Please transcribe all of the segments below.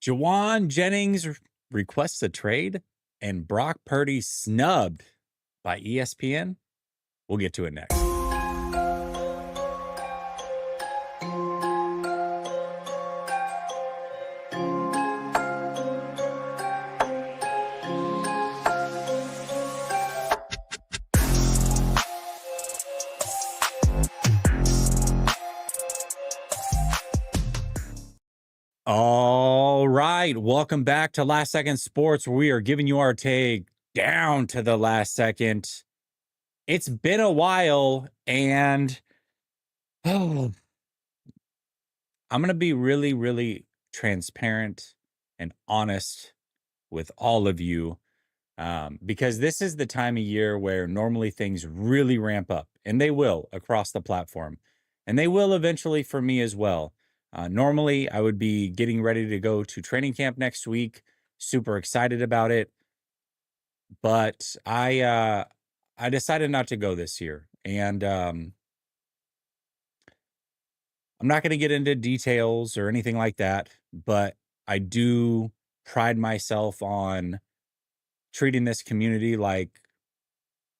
Jauan Jennings requests a trade and Brock Purdy snubbed by ESPN. We'll get to it next. All right, welcome back to Last Second Sports, where we are giving you our take down to the last second. It's been a while, and I'm going to be really transparent and honest with all of you, because this is the time of year where normally things really ramp up, and they will across the platform, and they will eventually for me as well. Normally, I would be getting ready to go to training camp next week, super excited about it, but I decided not to go this year, and I'm not going to get into details or anything like that, but I do pride myself on treating this community like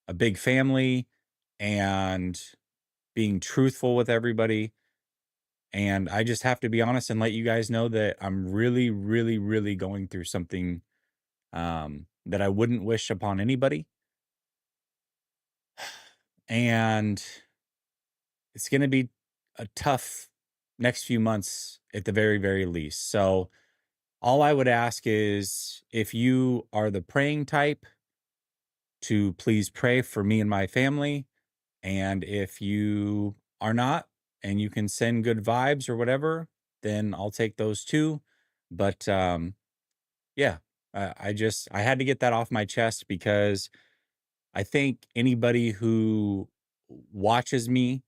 a big family and being truthful with everybody. And I just have to be honest and let you guys know that I'm really going through something that I wouldn't wish upon anybody. And it's going to be a tough next few months at the very least. So all I would ask is, if you are the praying type, to please pray for me and my family. And if you are not, and you can send good vibes or whatever, then I'll take those too. But yeah, I had to get that off my chest, because I think anybody who watches me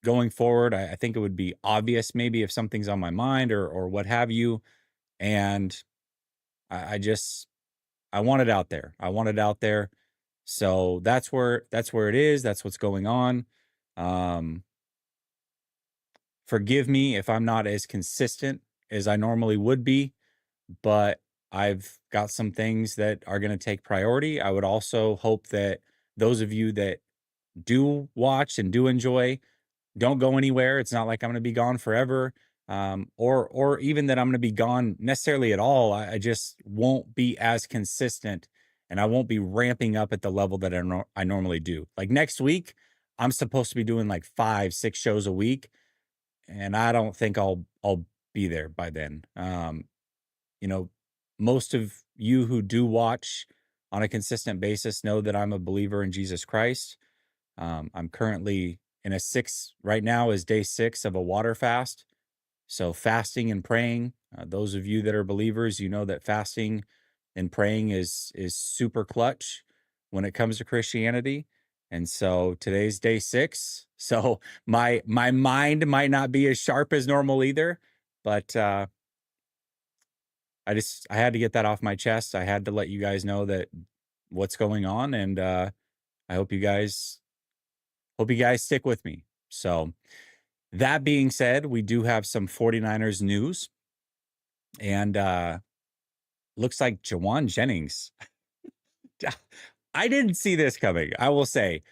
going forward, I think it would be obvious maybe if something's on my mind or what have you. And I just I want it out there. I want it out there. So that's where it is. That's what's going on. Um, Forgive me if I'm not as consistent as I normally would be, but I've got some things that are going to take priority. I would also hope that those of you that do watch and do enjoy don't go anywhere. It's not like I'm going to be gone forever, or even that I'm going to be gone necessarily at all. I just won't be as consistent, and I won't be ramping up at the level that I normally do. Like next week, I'm supposed to be doing like 5, 6 shows a week, and I don't think I'll be there by then. You know, most of you who do watch on a consistent basis know that I'm a believer in Jesus Christ. I'm currently in right now is day 6 of a water fast. So fasting and praying, those of you that are believers, you know that fasting and praying is super clutch when it comes to Christianity. And so today's day 6. So my mind might not be as sharp as normal either, but I had to get that off my chest. I had to let you guys know that what's going on, and I hope you guys stick with me. So that being said, we do have some 49ers news, and looks like Jauan Jennings. I didn't see this coming, I will say,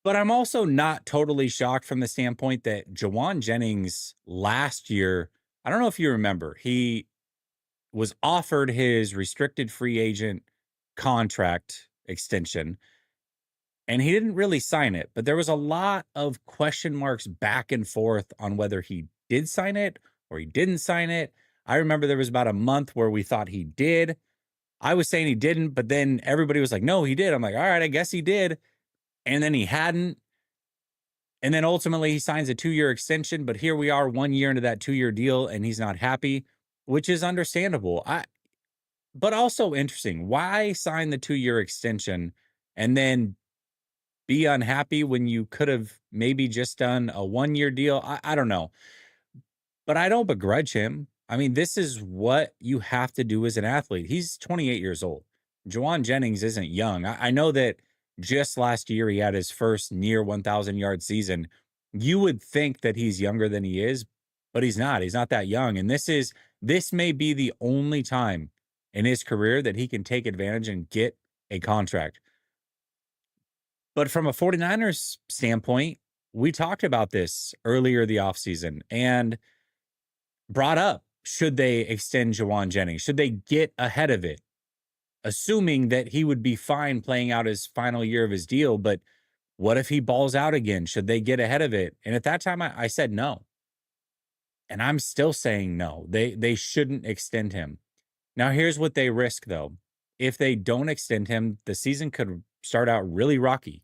but I'm also not totally shocked from the standpoint that Jauan Jennings last year, I don't know if you remember, he was offered his restricted free agent contract extension, and he didn't really sign it, but there was a lot of question marks back and forth on whether he did sign it or he didn't sign it. I remember there was about a month where we thought he did. I was saying he didn't, but then everybody was like, no, he did. I'm like, all right, I guess he did. And then he hadn't. And then ultimately he signs a 2-year extension, but here we are 1 year into that 2-year deal, and he's not happy, which is understandable. But also interesting. Why sign the 2-year extension and then be unhappy when you could have maybe just done a 1-year deal? I don't know, but I don't begrudge him. I mean, this is what you have to do as an athlete. He's 28 years old. Jauan Jennings isn't young. I know that just last year he had his first near 1,000 yard season. You would think that he's younger than he is, but he's not. He's not that young. And this is This may be the only time in his career that he can take advantage and get a contract. But from a 49ers standpoint, we talked about this earlier the offseason and brought up, should they extend Jauan Jennings? Should they get ahead of it? Assuming that he would be fine playing out his final year of his deal, but what if he balls out again? Should they get ahead of it? And at that time, I said no. And I'm still saying no. They shouldn't extend him. Now, here's what they risk, though. If they don't extend him, the season could start out really rocky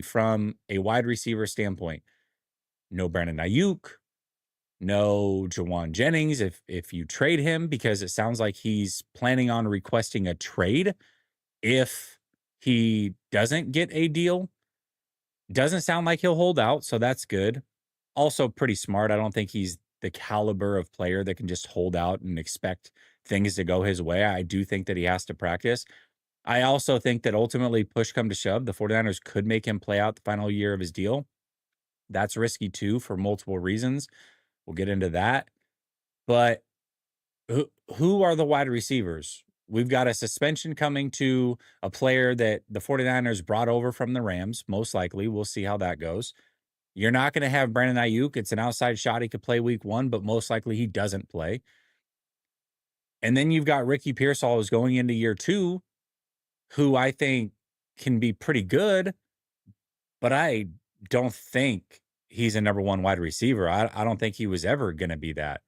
from a wide receiver standpoint. No Brandon Ayuk, no Jauan Jennings if you trade him, because it sounds like he's planning on requesting a trade if he doesn't get a deal. Doesn't sound like he'll hold out, so that's good. Also pretty smart. I don't think he's the caliber of player that can just hold out and expect things to go his way. I do think that he has to practice. I also think that ultimately, push come to shove, the 49ers could make him play out the final year of his deal. That's risky too for multiple reasons. We'll get into that. But who are the wide receivers? We've got a suspension coming to a player that the 49ers brought over from the Rams, most likely. We'll see how that goes. You're not going to have Brandon Ayuk. It's an outside shot. He could play week 1, but most likely he doesn't play. And then you've got Ricky Pearsall, who's going into year 2, who I think can be pretty good, but I don't think he's a number 1 wide receiver. I don't think he was ever going to be that.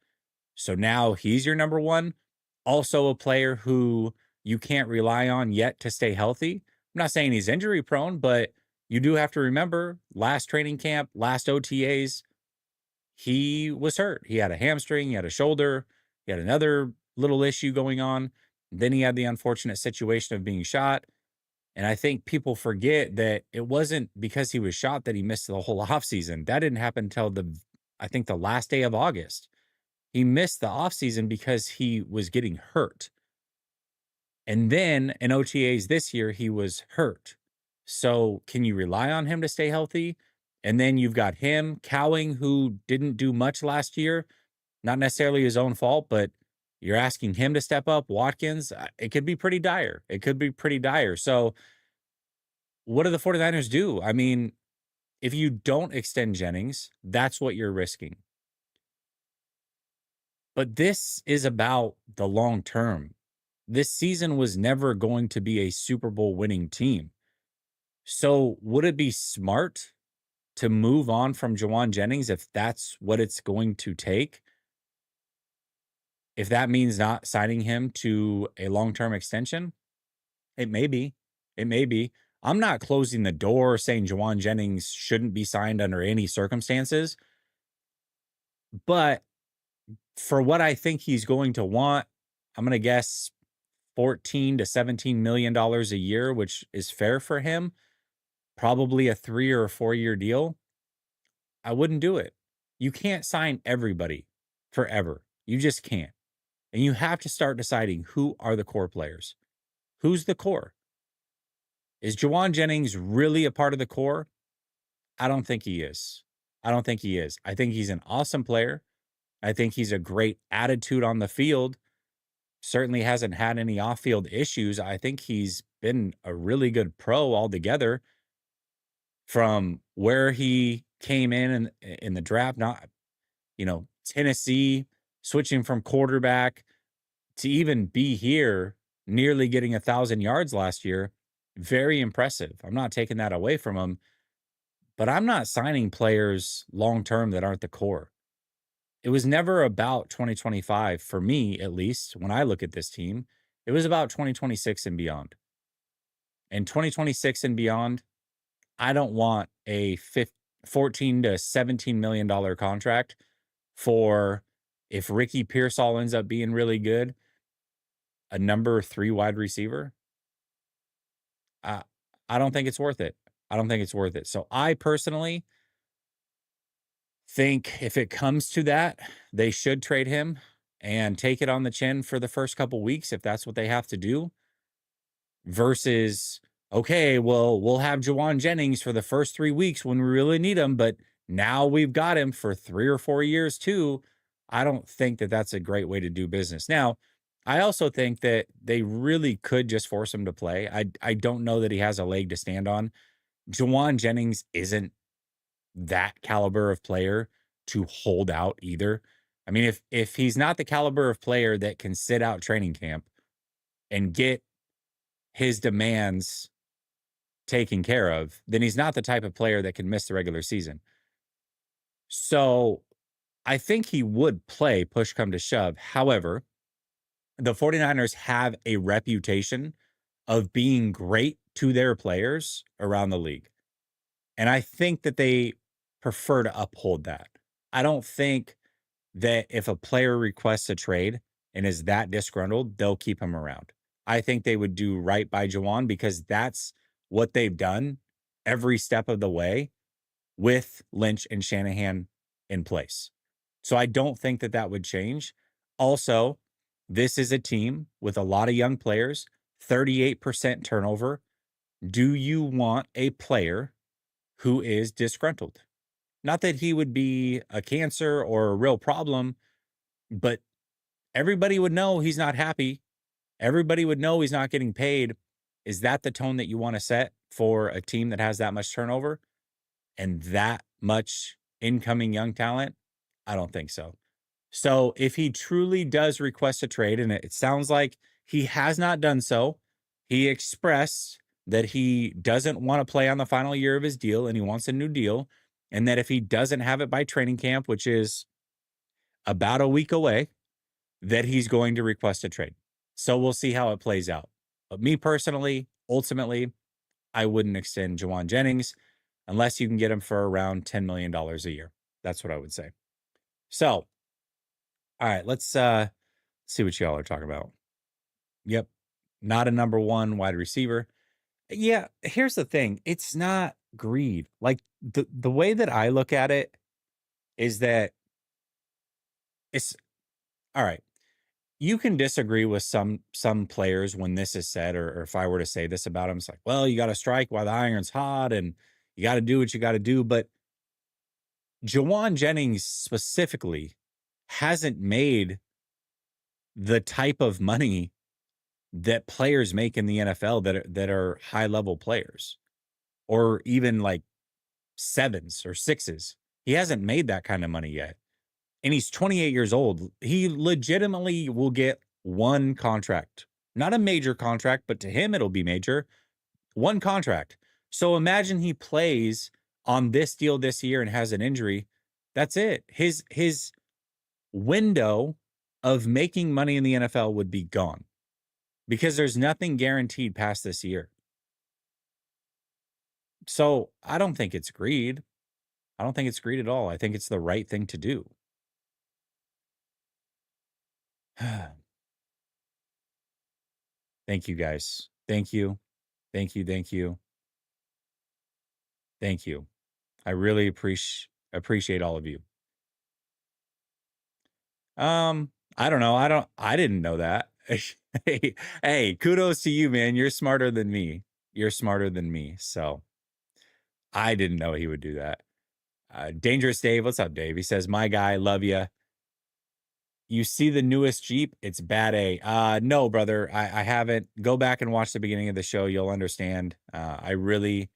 So now he's your number 1. Also a player who you can't rely on yet to stay healthy. I'm not saying he's injury prone, but you do have to remember last training camp, last OTAs, he was hurt. He had a hamstring, he had a shoulder, he had another little issue going on. Then he had the unfortunate situation of being shot. And I think people forget that it wasn't because he was shot that he missed the whole offseason. That didn't happen until I think the last day of August. He missed the offseason because he was getting hurt. And then in OTAs this year, he was hurt. So can you rely on him to stay healthy? And then you've got him, Cowing, who didn't do much last year. Not necessarily his own fault, but you're asking him to step up. Watkins, it could be pretty dire. It could be pretty dire. So what do the 49ers do? I mean, if you don't extend Jennings, that's what you're risking. But this is about the long term. This season was never going to be a Super Bowl winning team. So would it be smart to move on from Jauan Jennings if that's what it's going to take? If that means not signing him to a long-term extension, it may be. It may be. I'm not closing the door saying Jauan Jennings shouldn't be signed under any circumstances. But for what I think he's going to want, I'm going to guess $14 to $17 million a year, which is fair for him. Probably a 3 or 4 year deal. I wouldn't do it. You can't sign everybody forever. You just can't. And you have to start deciding who are the core players. Who's the core? Is Jauan Jennings really a part of the core? I don't think he is. I don't think he is. I think he's an awesome player. I think he's a great attitude on the field. Certainly hasn't had any off-field issues. I think he's been a really good pro altogether from where he came in the draft. Not, Tennessee, switching from quarterback to even be here, nearly getting 1,000 yards last year. Very impressive. I'm not taking that away from him, but I'm not signing players long-term that aren't the core. It was never about 2025 for me, at least when I look at this team. It was about 2026 and beyond. And 2026 and beyond, I don't want a $14 to $17 million contract for, if Ricky Pearsall ends up being really good, a number 3 wide receiver. I don't think it's worth it. I don't think it's worth it. So I personally think if it comes to that, they should trade him and take it on the chin for the first couple weeks if that's what they have to do, versus, okay, well, we'll have Jauan Jennings for the first 3 weeks when we really need him, but now we've got him for 3 or 4 years too. I don't think that that's a great way to do business. Now, I also think that they really could just force him to play. I don't know that he has a leg to stand on. Jauan Jennings isn't that caliber of player to hold out either. I mean, if he's not the caliber of player that can sit out training camp and get his demands taken care of, then he's not the type of player that can miss the regular season. So I think he would play push come to shove. However, the 49ers have a reputation of being great to their players around the league. And I think that they prefer to uphold that. I don't think that if a player requests a trade and is that disgruntled, they'll keep him around. I think they would do right by Jauan because that's what they've done every step of the way with Lynch and Shanahan in place. So I don't think that that would change. Also, this is a team with a lot of young players, 38% turnover. Do you want a player who is disgruntled? Not that he would be a cancer or a real problem, but everybody would know he's not happy. Everybody would know he's not getting paid. Is that the tone that you want to set for a team that has that much turnover and that much incoming young talent? I don't think so. So if he truly does request a trade, and it sounds like he has not done so, he expressed that he doesn't want to play on the final year of his deal and he wants a new deal. And that if he doesn't have it by training camp, which is about a week away, that he's going to request a trade. So we'll see how it plays out. But me personally, ultimately, I wouldn't extend Jauan Jennings unless you can get him for around $10 million a year. That's what I would say. So, all right, let's see what y'all are talking about. Yep. Not a number one wide receiver. Yeah, here's the thing. It's not greed. Like the way that I look at it is that it's all right. You can disagree with some players when this is said, or if I were to say this about him, it's like, well, you got to strike while the iron's hot and you got to do what you got to do. But Jauan Jennings specifically hasn't made the type of money that players make in the NFL that are high level players, or even like sevens or sixes. He hasn't made that kind of money yet. And he's 28 years old. He legitimately will get one contract, not a major contract, but to him, it'll be major. One contract. So imagine he plays on this deal this year and has an injury. That's it. His window of making money in the NFL would be gone because there's nothing guaranteed past this year. So I don't think it's greed. I don't think it's greed at all. I think it's the right thing to do. Thank you, guys. Thank you. Thank you. Thank you. Thank you. I really appreciate all of you. I don't know. I didn't know that. Hey, kudos to you, man. You're smarter than me. You're smarter than me. So I didn't know he would do that. Dangerous Dave. What's up, Dave? He says, my guy, love you. You see the newest Jeep? It's bad A. No, brother. I haven't. Go back and watch the beginning of the show. You'll understand. I really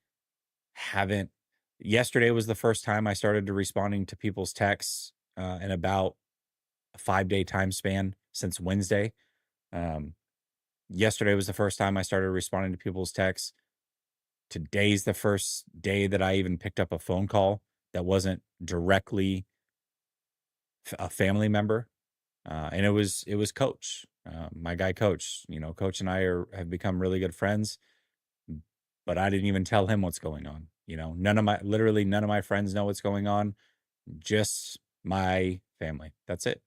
haven't. Yesterday was the first time I started to responding to people's texts in about a 5-day time span since Wednesday. Yesterday was the first time I started responding to people's texts. Today's the first day that I even picked up a phone call that wasn't directly a family member. And it was Coach, my guy Coach. You know, Coach and I have become really good friends, but I didn't even tell him what's going on. You know, literally none of my friends know what's going on. Just my family. That's it.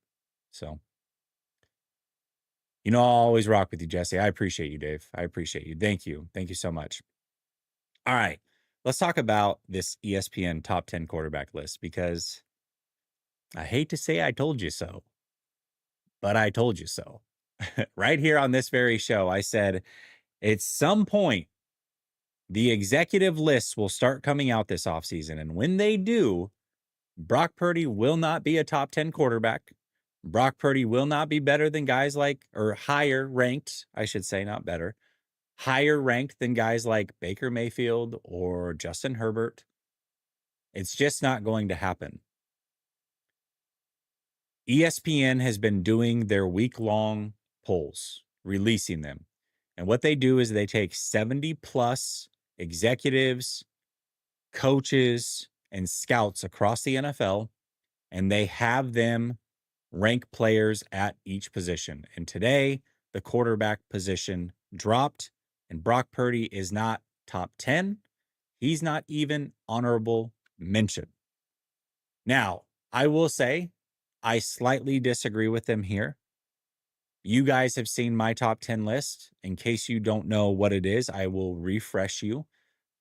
So, you know, I'll always rock with you, Jesse. I appreciate you, Dave. I appreciate you. Thank you. Thank you so much. All right. Let's talk about this ESPN top 10 quarterback list because I hate to say I told you so, but I told you so. Right here on this very show, I said at some point, the executive lists will start coming out this offseason. And when they do, Brock Purdy will not be a top 10 quarterback. Brock Purdy will not be better than guys like, or higher ranked, I should say, not better, higher ranked than guys like Baker Mayfield or Justin Herbert. It's just not going to happen. ESPN has been doing their week-long polls, releasing them. And what they do is they take 70 plus executives, coaches, and scouts across the NFL, and they have them rank players at each position. And today, the quarterback position dropped, and Brock Purdy is not top 10. He's not even honorable mention. Now, I will say I slightly disagree with them here. You guys have seen my top 10 list. In case you don't know what it is, I will refresh you.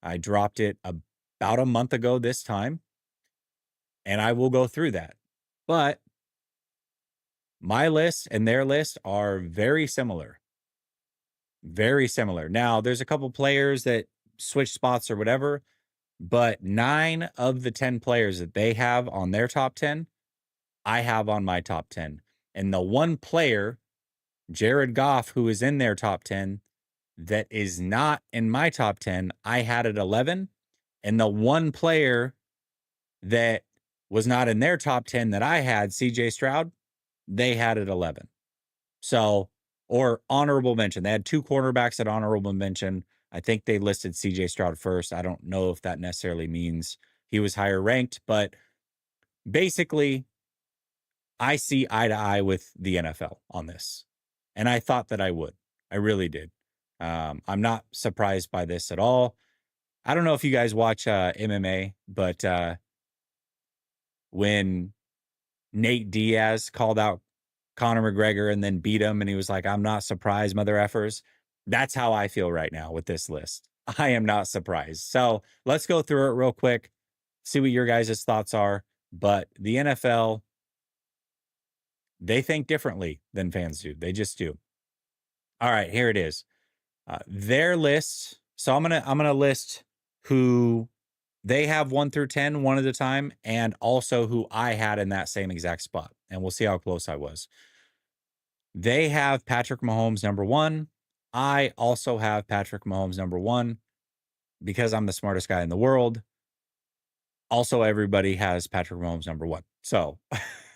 I dropped it about a month ago this time, and I will go through that. But my list and their list are very similar. Very similar. Now, there's a couple players that switch spots or whatever, but 9 of the 10 players that they have on their top 10, I have on my top 10. And the one player, Jared Goff, who is in their top 10, that is not in my top 10, I had at 11. And the one player that was not in their top 10 that I had, CJ Stroud, they had at 11. So, or honorable mention. They had 2 cornerbacks at honorable mention. I think they listed CJ Stroud first. I don't know if that necessarily means he was higher ranked, but basically, I see eye to eye with the NFL on this. And I thought that I would. I really did. I'm not surprised by this at all. I don't know if you guys watch MMA, but when Nate Diaz called out Conor McGregor and then beat him, and he was like, I'm not surprised, mother effers. That's how I feel right now with this list. I am not surprised. So let's go through it real quick, see what your guys' thoughts are. But the NFL, they think differently than fans do. They just do. All right, here it is. Their list. So I'm gonna list who they have 1 through 10, one at a time, and also who I had in that same exact spot. And we'll see how close I was. They have Patrick Mahomes number 1. I also have Patrick Mahomes number 1 because I'm the smartest guy in the world. Also, everybody has Patrick Mahomes number 1. So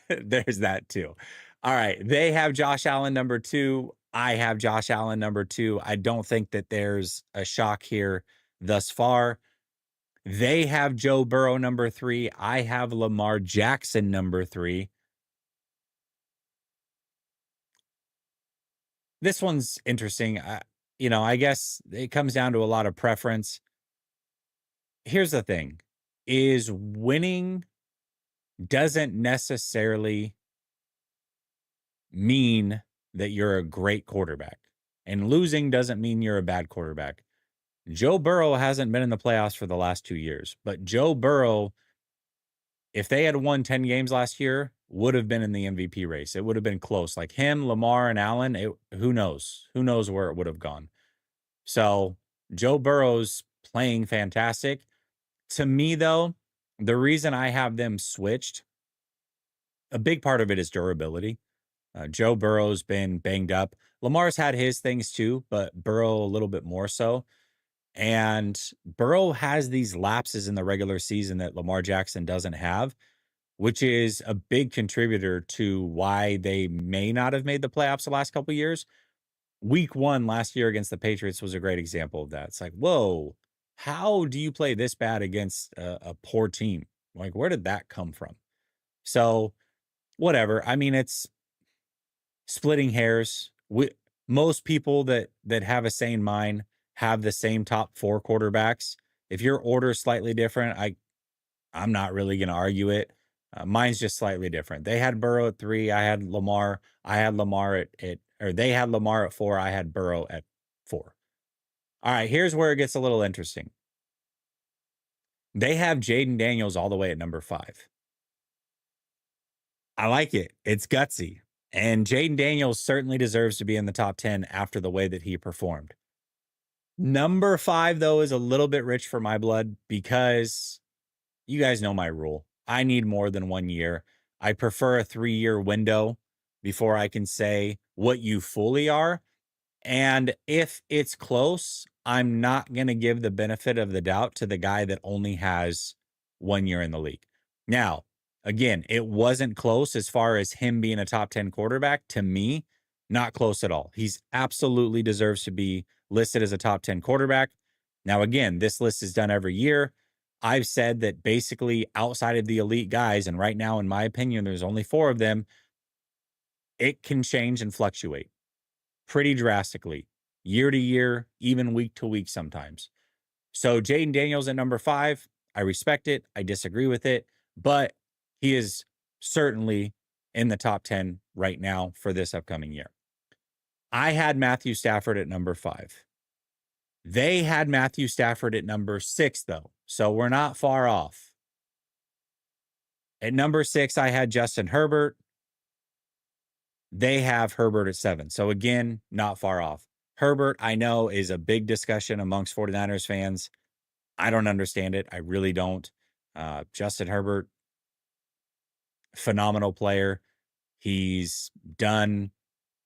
there's that too. All right. They have Josh Allen number 2. I have Josh Allen number 2. I don't think that there's a shock here thus far. They have Joe Burrow number 3. I have Lamar Jackson number 3. This one's interesting. I guess it comes down to a lot of preference. Here's the thing, is winning doesn't necessarily mean that you're a great quarterback. And losing doesn't mean you're a bad quarterback. Joe Burrow hasn't been in the playoffs for the last 2 years, but Joe Burrow, if they had won 10 games last year, would have been in the MVP race. It would have been close. Like him, Lamar, and Allen, who knows? Who knows where it would have gone? So Joe Burrow's playing fantastic. To me, though, the reason I have them switched, a big part of it is durability. Joe Burrow's been banged up. Lamar's had his things too, but Burrow a little bit more so. And Burrow has these lapses in the regular season that Lamar Jackson doesn't have, which is a big contributor to why they may not have made the playoffs the last couple of years. Week 1 last year against the Patriots was a great example of that. It's like, whoa, how do you play this bad against a poor team? Like, where did that come from? So, whatever. I mean, it's splitting hairs. Most people that have a sane mind have the same top 4 quarterbacks. If your order is slightly different, I'm not really going to argue it. Mine's just slightly different. They had Burrow at 3. I had Lamar. I had Lamar or they had Lamar at 4. I had Burrow at 4. All right, here's where it gets a little interesting. They have Jaden Daniels all the way at number 5. I like it. It's gutsy. And Jaden Daniels certainly deserves to be in the top 10 after the way that he performed. Number 5, though, is a little bit rich for my blood because you guys know my rule. I need more than 1 year. I prefer a 3-year window. before I can say what you fully are. And if it's close, I'm not going to give the benefit of the doubt to the guy that only has 1 year in the league. Now, again, it wasn't close as far as him being a top 10 quarterback. To me, not close at all. He's absolutely deserves to be listed as a top 10 quarterback. Now, again, this list is done every year. I've said that basically outside of the elite guys, and right now, in my opinion, there's only 4 of them, it can change and fluctuate pretty drastically, year to year, even week to week sometimes. So Jaden Daniels at number 5, I respect it. I disagree with it, but he is certainly in the top 10 right now for this upcoming year. I had Matthew Stafford at number 5. They had Matthew Stafford at number 6, though, so we're not far off. At number 6, I had Justin Herbert. They have Herbert at 7. So again, not far off. Herbert, I know, is a big discussion amongst 49ers fans. I don't understand it. I really don't. Justin Herbert, phenomenal player. He's done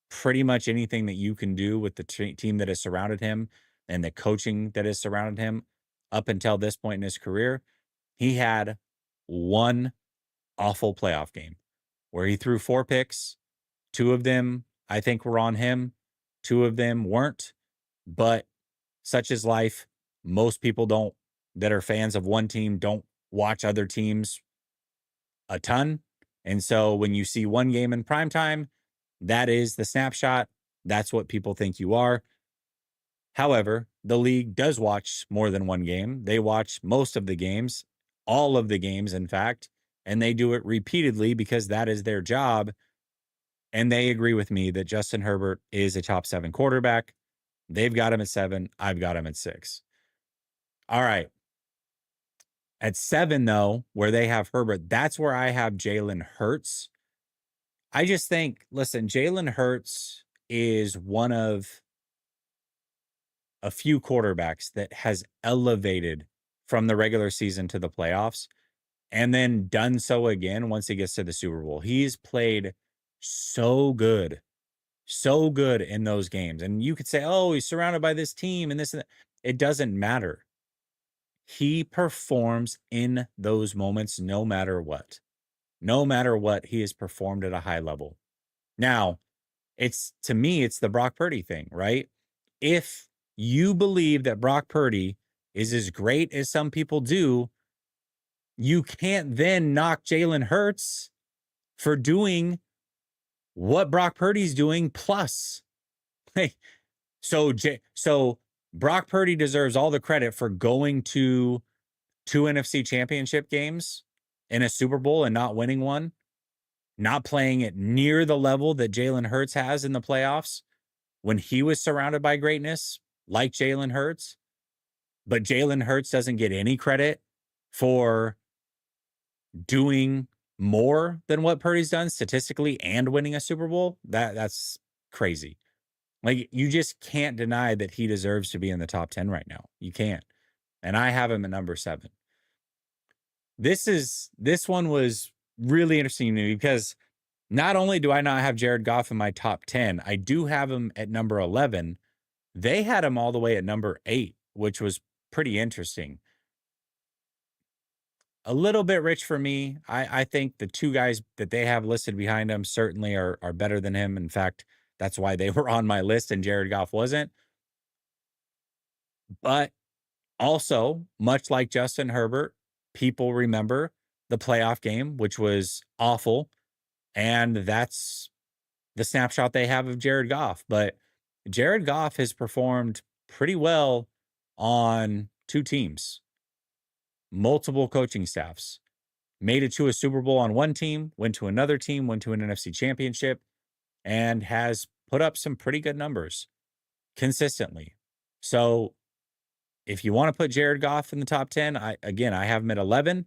pretty much anything that you can do with the team that has surrounded him and the coaching that has surrounded him up until this point in his career. He had one awful playoff game where he threw 4 picks. 2 of them, I think, were on him. 2 of them weren't. But such is life. Most people that are fans of one team don't watch other teams a ton. And so when you see one game in primetime, that is the snapshot. That's what people think you are. However, the league does watch more than one game. They watch most of the games, all of the games, in fact, and they do it repeatedly because that is their job. And they agree with me that Justin Herbert is a top 7 quarterback. They've got him at 7. I've got him at 6. All right. At 7, though, where they have Herbert, that's where I have Jalen Hurts. I just think, listen, Jalen Hurts is one of a few quarterbacks that has elevated from the regular season to the playoffs and then done so again once he gets to the Super Bowl. He's played so good in those games. And you could say, oh, he's surrounded by this team and this and that. It doesn't matter. He performs in those moments no matter what. No matter what, he has performed at a high level. Now, to me, it's the Brock Purdy thing, right? If you believe that Brock Purdy is as great as some people do, you can't then knock Jalen Hurts for doing what Brock Purdy's doing plus. So Brock Purdy deserves all the credit for going to 2 NFC championship games in a Super Bowl and not winning one, not playing at near the level that Jalen Hurts has in the playoffs when he was surrounded by greatness like Jalen Hurts. But Jalen Hurts doesn't get any credit for doing more than what Purdy's done statistically and winning a Super Bowl. That's crazy. Like, you just can't deny that he deserves to be in the top 10 right now. You can't. And I have him at number 7. This one was really interesting to me because not only do I not have Jared Goff in my top 10, I do have him at number 11. They had him all the way at number 8, which was pretty interesting. A little bit rich for me. I think the 2 guys that they have listed behind him certainly are better than him. In fact, that's why they were on my list and Jared Goff wasn't. But also, much like Justin Herbert, people remember the playoff game, which was awful. And that's the snapshot they have of Jared Goff. But Jared Goff has performed pretty well on 2 teams, multiple coaching staffs, made it to a Super Bowl on one team, went to another team, went to an NFC championship, and has put up some pretty good numbers consistently. So if you want to put Jared Goff in the top 10, I have him at 11.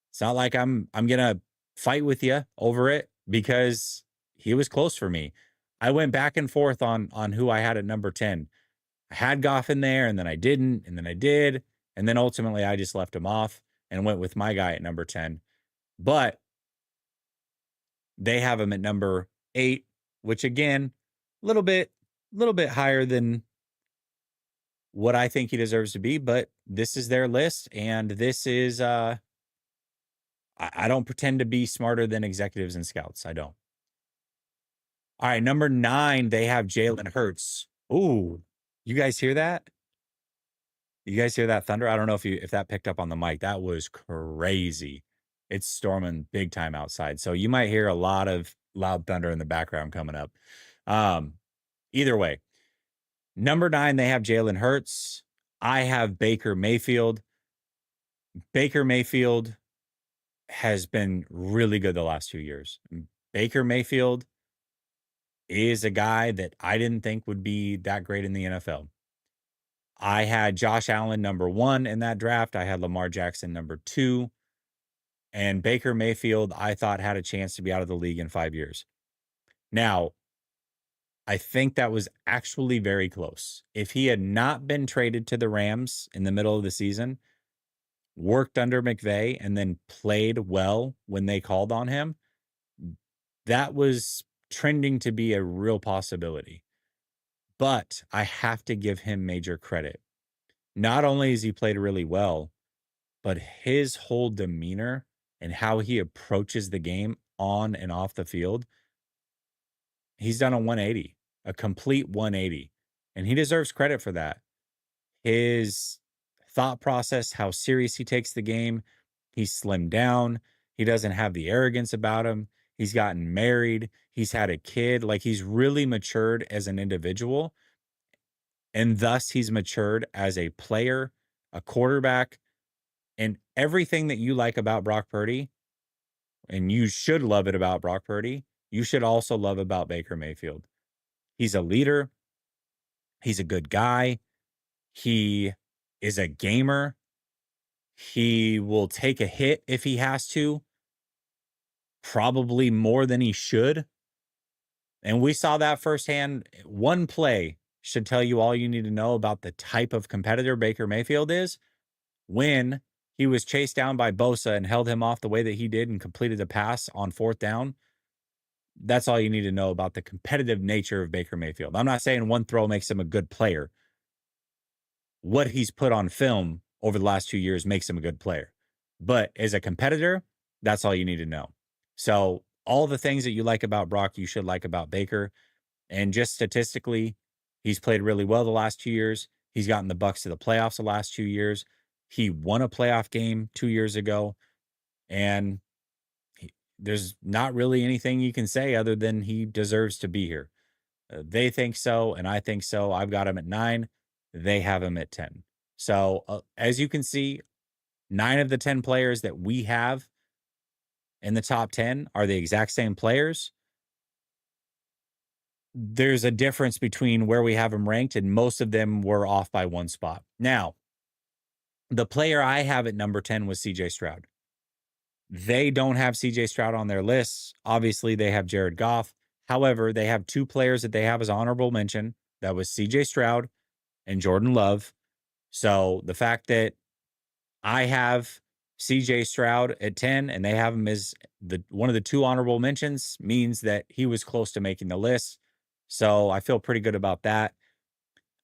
It's not like I'm going to fight with you over it because he was close for me. I went back and forth on who I had at number 10. I had Goff in there and then I didn't, and then I did. And then ultimately I just left him off and went with my guy at number 10. But they have him at number 8. which again, little bit higher than what I think he deserves to be, but this is their list, and this is I don't pretend to be smarter than executives and scouts. I don't. All right, number 9, they have Jalen Hurts. Ooh, you guys hear that? You guys hear that thunder? I don't know if that picked up on the mic. That was crazy. It's storming big time outside. So you might hear a lot of loud thunder in the background coming up. Either way, number 9, they have Jalen Hurts. I have Baker Mayfield. Baker Mayfield has been really good the last 2 years. Baker Mayfield is a guy that I didn't think would be that great in the NFL. I had Josh Allen number 1 in that draft. I had Lamar Jackson number 2. And Baker Mayfield, I thought, had a chance to be out of the league in 5 years. Now, I think that was actually very close. If he had not been traded to the Rams in the middle of the season, worked under McVay, and then played well when they called on him, that was trending to be a real possibility. But I have to give him major credit. Not only has he played really well, but his whole demeanor and how he approaches the game on and off the field, he's done a 180, a complete 180. And he deserves credit for that. His thought process, how serious he takes the game, he's slimmed down. He doesn't have the arrogance about him. He's gotten married. He's had a kid. Like, he's really matured as an individual. And thus he's matured as a player, a quarterback, and everything that you like about Brock Purdy, and you should love it about Brock Purdy, you should also love about Baker Mayfield. He's a leader. He's a good guy. He is a gamer. He will take a hit if he has to, probably more than he should. And we saw that firsthand. One play should tell you all you need to know about the type of competitor Baker Mayfield is. When he was chased down by Bosa and held him off the way that he did and completed the pass on 4th down, that's all you need to know about the competitive nature of Baker Mayfield. I'm not saying one throw makes him a good player. What he's put on film over the last 2 years makes him a good player. But as a competitor, that's all you need to know. So all the things that you like about Brock, you should like about Baker. And just statistically, he's played really well the last 2 years. He's gotten the Bucs to the playoffs the last 2 years. He won a playoff game 2 years ago. And there's not really anything you can say other than he deserves to be here. They think so, and I think so. I've got him at 9. They have him at 10. So as you can see, 9 of the 10 players that we have in the top 10 are the exact same players. There's a difference between where we have them ranked, and most of them were off by 1 spot. Now, the player I have at number 10 was CJ Stroud. They don't have CJ Stroud on their lists. Obviously, they have Jared Goff. However, they have 2 players that they have as honorable mention. That was CJ Stroud and Jordan Love. So the fact that I have CJ Stroud at 10 and they have him as one of the 2 honorable mentions means that he was close to making the list. So I feel pretty good about that.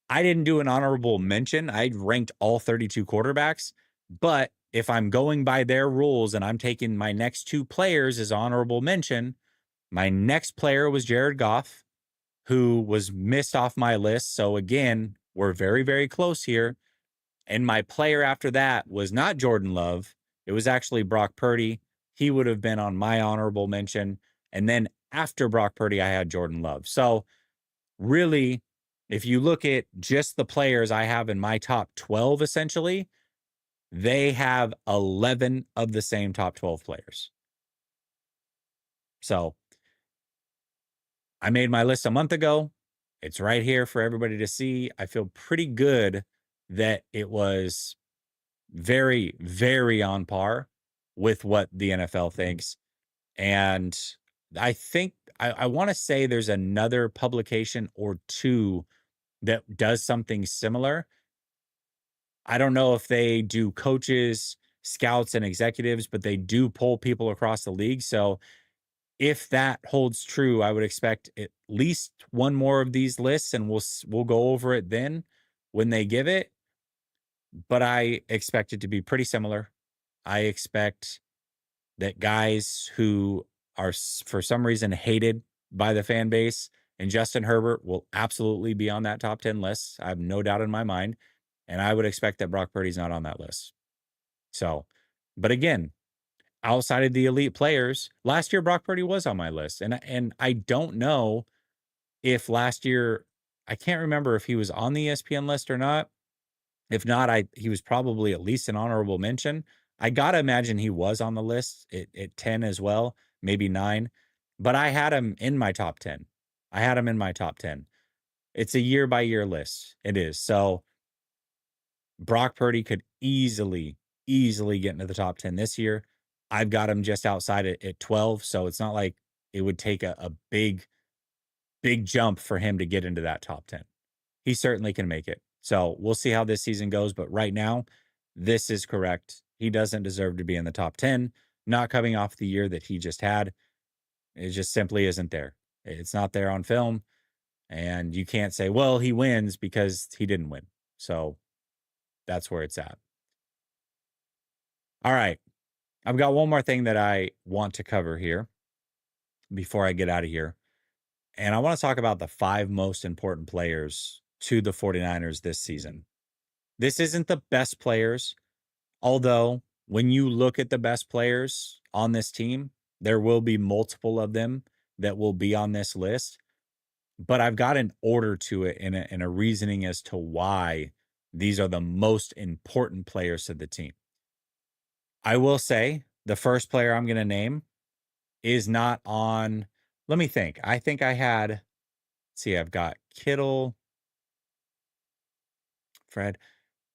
I didn't do an honorable mention. I ranked all 32 quarterbacks, but if I'm going by their rules and I'm taking my next 2 players as honorable mention, my next player was Jared Goff, who was missed off my list. So again, we're very, very close here. And my player after that was not Jordan Love. It was actually Brock Purdy. He would have been on my honorable mention. And then after Brock Purdy, I had Jordan Love. So really, if you look at just the players I have in my top 12, essentially, they have 11 of the same top 12 players. So I made my list a month ago. It's right here for everybody to see. I feel pretty good that it was very, very on par with what the NFL thinks. And I think I want to say there's another publication or 2 that does something similar. I don't know if they do coaches, scouts, and executives, but they do poll people across the league. So If that holds true, I would expect at least one more of these lists, and we'll go over it then when they give it. But I expect it to be pretty similar. I expect that guys who are for some reason hated by the fan base and Justin Herbert will absolutely be on that top 10 list. I have no doubt in my mind. And I would expect that Brock Purdy's not on that list. So, but again, outside of the elite players, last year Brock Purdy was on my list. And I don't know if last year, I can't remember if he was on the ESPN list or not. If not, he was probably at least an honorable mention. I gotta imagine he was on the list at 10 as well, maybe 9. But I had him in my top 10. I had him in my top 10. It's a year by year list. It is. So Brock Purdy could easily get into the top 10 this year. I've got him just outside at 12. So it's not like it would take a big jump for him to get into that top 10. He certainly can make it. So we'll see how this season goes. But right now, this is correct. He doesn't deserve to be in the top 10, not coming off the year that he just had. It just simply isn't there. It's not there on film. And you can't say, well, he wins because he didn't win. So that's where it's at. All right. I've got one more thing that I want to cover here before I get out of here. And I want to talk about the 5 most important players to the 49ers this season. This isn't the best players, although when you look at the best players on this team, there will be multiple of them that will be on this list. But I've got an order to it and a reasoning as to why these are the most important players to the team. I will say the first player I'm going to name is not on. Let me think. I think I had, let's see, I've got Kittle, Fred.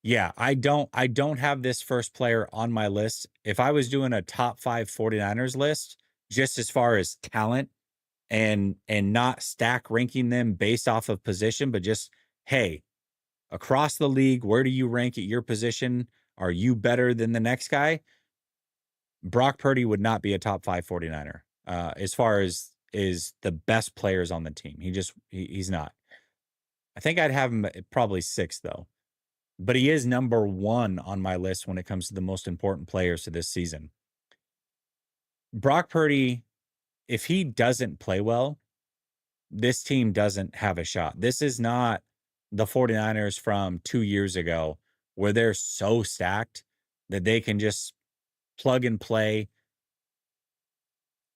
Yeah, I don't have this first player on my list. If I was doing a top 5 49ers list, just as far as talent and not stack ranking them based off of position, but just, hey, across the league, where do you rank at your position? Are you better than the next guy? Brock Purdy would not be a top 5 49er. As far as is the best players on the team. He's not. I think I'd have him at probably 6 though. But he is number 1 on my list when it comes to the most important players to this season. Brock Purdy, if he doesn't play well, this team doesn't have a shot. This is not the 49ers from 2 years ago where they're so stacked that they can just plug and play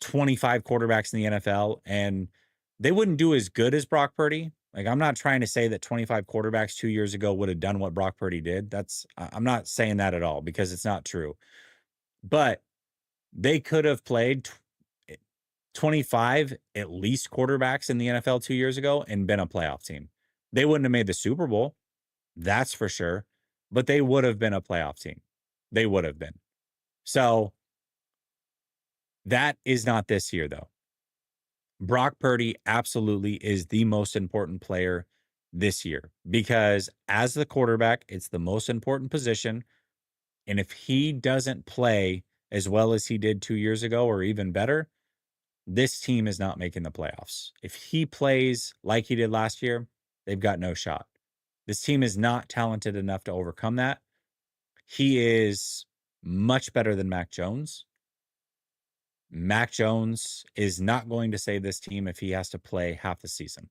25 quarterbacks in the NFL and they wouldn't do as good as Brock Purdy. Like, I'm not trying to say that 25 quarterbacks 2 years ago would have done what Brock Purdy did. I'm not saying that at all because it's not true. But they could have played 25 at least quarterbacks in the NFL 2 years ago and been a playoff team. They wouldn't have made the Super Bowl. That's for sure. But they would have been a playoff team. They would have been. So that is not this year, though. Brock Purdy absolutely is the most important player this year because as the quarterback, it's the most important position. And if he doesn't play as well as he did 2 years ago or even better, this team is not making the playoffs. If he plays like he did last year, they've got no shot. This team is not talented enough to overcome that. He is much better than Mac Jones. Mac Jones is not going to save this team if he has to play half the season.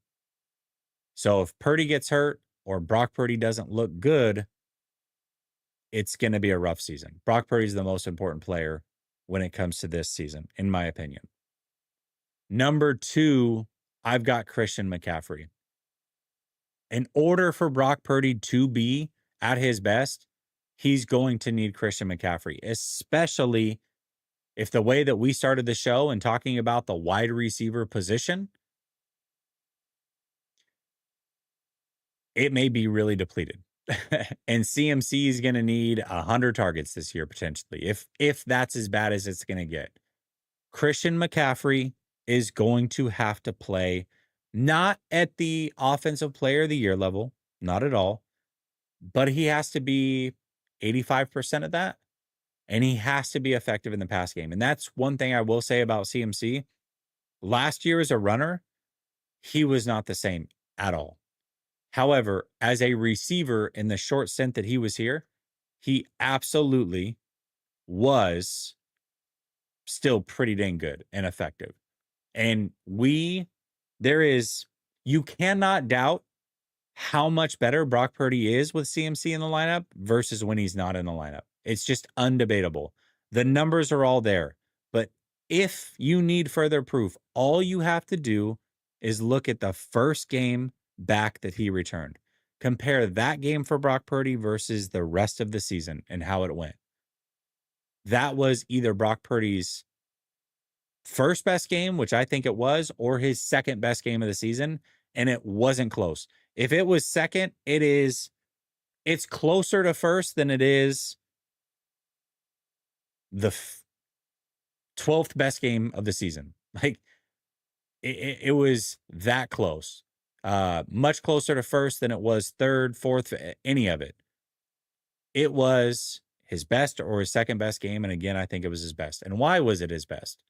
So if Purdy gets hurt or Brock Purdy doesn't look good, it's going to be a rough season. Brock Purdy is the most important player when it comes to this season, in my opinion. Number 2, I've got Christian McCaffrey. In order for Brock Purdy to be at his best, he's going to need Christian McCaffrey, especially if the way that we started the show and talking about the wide receiver position, it may be really depleted. And CMC is going to need 100 targets this year, potentially, if that's as bad as it's going to get. Christian McCaffrey is going to have to play not at the offensive player of the year level, not at all, but he has to be 85% of that. And he has to be effective in the pass game. And that's one thing I will say about CMC. Last year as a runner, he was not the same at all. However, as a receiver in the short stint that he was here, he absolutely was still pretty dang good and effective. And you cannot doubt how much better Brock Purdy is with CMC in the lineup versus when he's not in the lineup. It's just undebatable. The numbers are all there. But if you need further proof, all you have to do is look at the first game back that he returned. Compare that game for Brock Purdy versus the rest of the season and how it went. That was either Brock Purdy's first best game, which I think it was, or his second best game of the season, and it wasn't close. If it was second, it's closer to first than it is the 12th best game of the season. Like it was that close. Much closer to first than it was third, fourth, any of it. It was his best or his second best game. And again, I think it was his best. And why was it his best?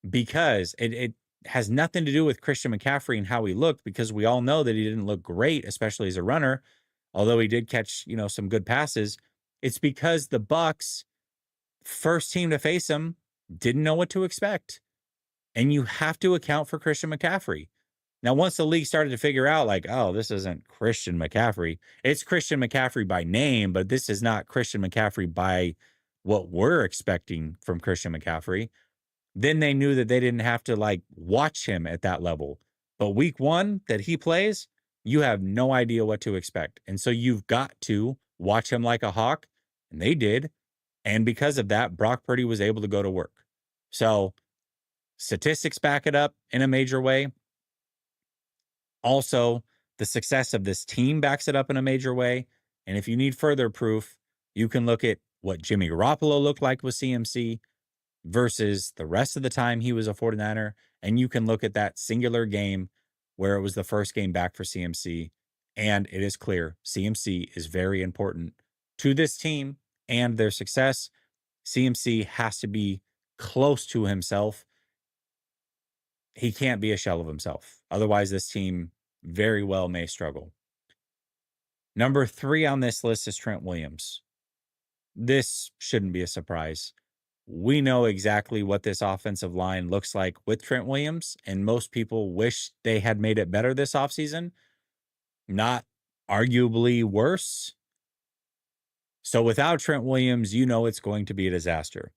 Because it has nothing to do with Christian McCaffrey and how he looked, because we all know that he didn't look great, especially as a runner, although he did catch, some good passes. It's because the Bucs, first team to face him, didn't know what to expect. And you have to account for Christian McCaffrey. Now, once the league started to figure out, like, oh, this isn't Christian McCaffrey. It's Christian McCaffrey by name, but this is not Christian McCaffrey by what we're expecting from Christian McCaffrey. Then they knew that they didn't have to watch him at that level. But week one that he plays, you have no idea what to expect. And so you've got to watch him like a hawk. And they did. And because of that, Brock Purdy was able to go to work. So statistics back it up in a major way. Also, the success of this team backs it up in a major way. And if you need further proof, you can look at what Jimmy Garoppolo looked like with CMC versus the rest of the time he was a 49er. And you can look at that singular game where it was the first game back for CMC. And it is clear CMC is very important to this team and their success. CMC has to be close to himself. He can't be a shell of himself. Otherwise, this team very well may struggle. Number 3 on this list is Trent Williams. This shouldn't be a surprise. We know exactly what this offensive line looks like with Trent Williams, and most people wish they had made it better this offseason, not arguably worse. So without Trent Williams, it's going to be a disaster.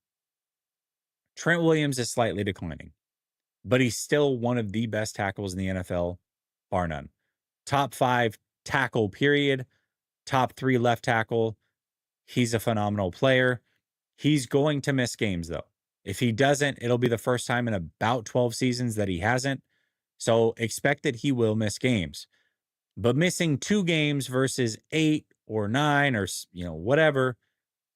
Trent Williams is slightly declining, but he's still one of the best tackles in the NFL, bar none. Top 5 tackle, period. Top 3 left tackle. He's a phenomenal player. He's going to miss games, though. If he doesn't, it'll be the first time in about 12 seasons that he hasn't. So expect that he will miss games. But missing 2 games versus 8 or 9 or, whatever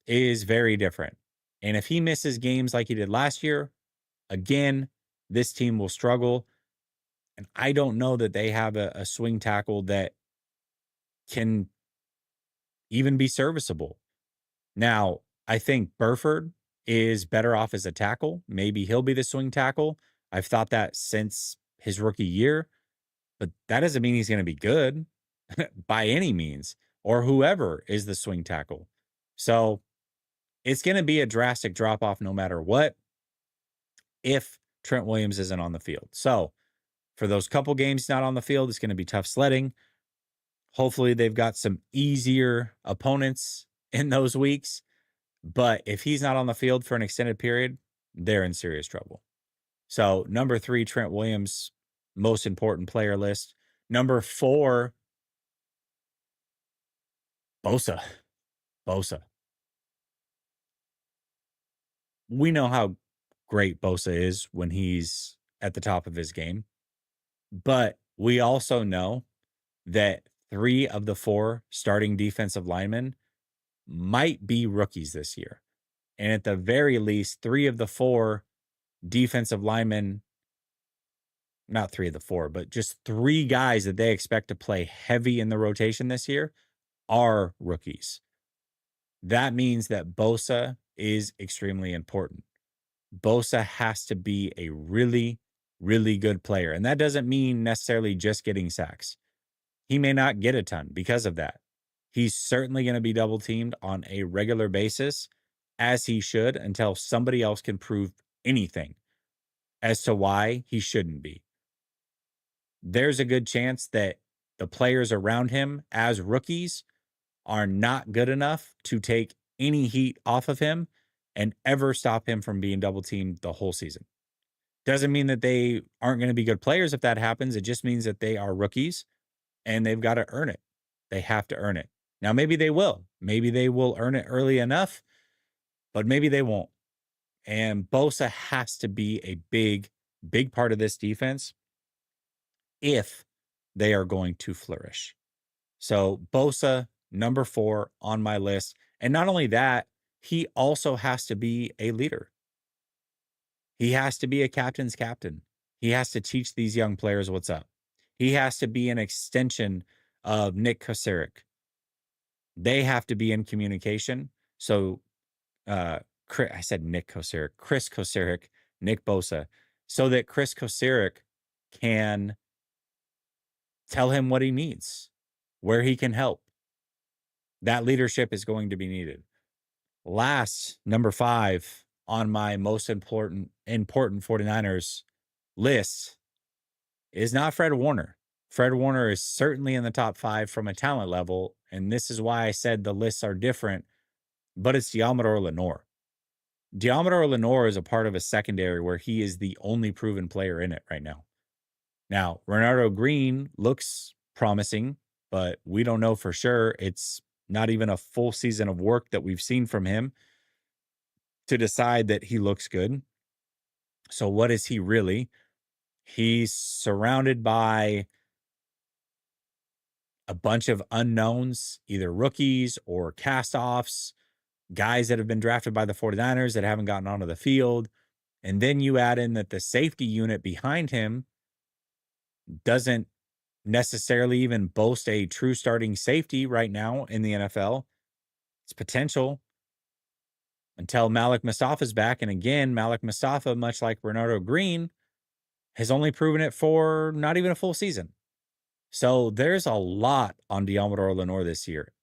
is very different. And if he misses games like he did last year, again, this team will struggle. And I don't know that they have a swing tackle that can even be serviceable. Now, I think Burford is better off as a tackle. Maybe he'll be the swing tackle. I've thought that since his rookie year, but that doesn't mean he's going to be good by any means, or whoever is the swing tackle. So it's going to be a drastic drop off no matter what if Trent Williams isn't on the field. So for those couple games not on the field, it's going to be tough sledding. Hopefully they've got some easier opponents in those weeks. But if he's not on the field for an extended period, they're in serious trouble. So number 3, Trent Williams, most important player list. Number 4, Bosa. We know how great Bosa is when he's at the top of his game. But we also know that 3 of the 4 starting defensive linemen might be rookies this year. And at the very least, 3 of the 4 defensive linemen, not 3 of the 4, but just 3 guys that they expect to play heavy in the rotation this year are rookies. That means that Bosa is extremely important. Bosa has to be a really really good player. And that doesn't mean necessarily just getting sacks. He may not get a ton because of that. He's certainly going to be double teamed on a regular basis, as he should, until somebody else can prove anything as to why he shouldn't be. There's a good chance that the players around him as rookies are not good enough to take any heat off of him and ever stop him from being double teamed the whole season. Doesn't mean that they aren't going to be good players if that happens. It just means that they are rookies and they've got to earn it. They have to earn it. Now, maybe they will. Maybe they will earn it early enough, but maybe they won't. And Bosa has to be a big, big part of this defense if they are going to flourish. So Bosa, number 4 on my list. And not only that, he also has to be a leader. He has to be a captain's captain. He has to teach these young players what's up. He has to be an extension of Nick Kocurek. They have to be in communication. So I said Nick Kocurek, Chris Kocurek, Nick Bosa, so that Chris Kocurek can tell him what he needs, where he can help. That leadership is going to be needed. Last, number 5 on my most important 49ers list is not Fred Warner. Fred Warner is certainly in the top 5 from a talent level, and this is why I said the lists are different, but it's Deommodore Lenoir. Deommodore Lenoir is a part of a secondary where he is the only proven player in it right now. Now, Renardo Green looks promising, but we don't know for sure. It's not even a full season of work that we've seen from him to decide that he looks good. So what is he really? He's surrounded by a bunch of unknowns, either rookies or cast-offs, guys that have been drafted by the 49ers that haven't gotten onto the field. And then you add in that the safety unit behind him doesn't necessarily even boast a true starting safety right now in the NFL. It's potential until Malik Mustafa's back. And again, Malik Mustafa, much like Renardo Green, has only proven it for not even a full season. So there's a lot on Deommodore Lenoir this year.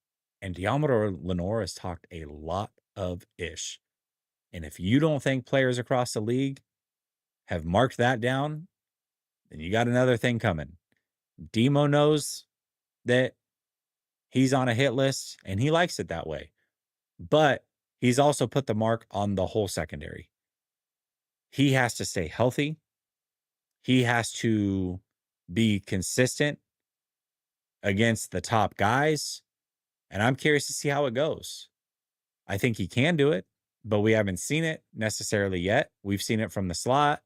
And Deommodore Lenoir has talked a lot of ish. And if you don't think players across the league have marked that down, then you got another thing coming. Demo knows that he's on a hit list and he likes it that way. But he's also put the mark on the whole secondary. He has to stay healthy. He has to be consistent against the top guys. And I'm curious to see how it goes. I think he can do it, but we haven't seen it necessarily yet. We've seen it from the slot.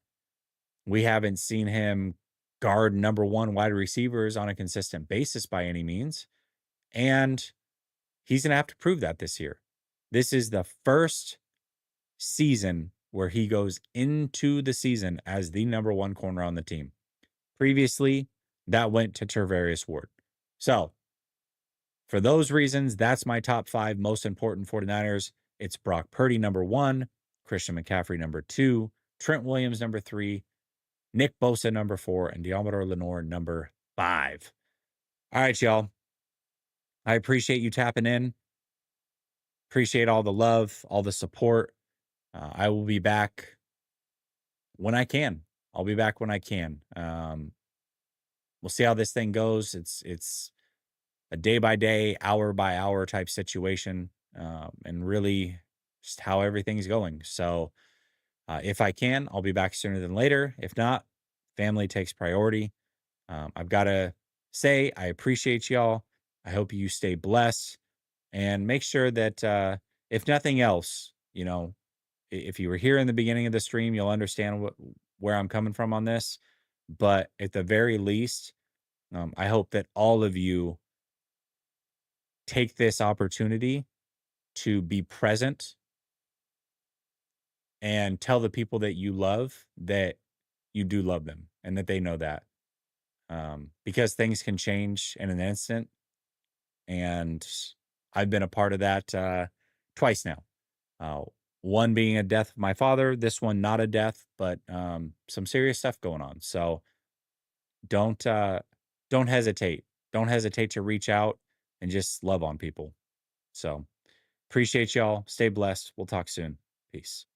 We haven't seen him guard number 1 wide receivers on a consistent basis by any means. And he's going to have to prove that this year. This is the first season where he goes into the season as the number 1 corner on the team. Previously, that went to Tervarius Ward. So, for those reasons, that's my top 5 most important 49ers. It's Brock Purdy, number 1, Christian McCaffrey, number 2, Trent Williams, number 3, Nick Bosa, number 4, and Deommodore Lenoir, number 5. All right, y'all. I appreciate you tapping in. Appreciate all the love, all the support. I will be back when I can. I'll be back when I can. We'll see how this thing goes. It's a day by day, hour by hour type situation, and really just how everything's going. So if I can, I'll be back sooner than later. If not, family takes priority. I've got to say, I appreciate y'all. I hope you stay blessed and make sure that if nothing else, if you were here in the beginning of the stream, you'll understand where I'm coming from on this. But at the very least, I hope that all of you take this opportunity to be present and tell the people that you love that you do love them and that they know that. Because things can change in an instant. And I've been a part of that twice now. One being a death of my father, this one not a death, but some serious stuff going on. So don't don't hesitate. Don't hesitate to reach out and just love on people. So appreciate y'all. Stay blessed. We'll talk soon. Peace.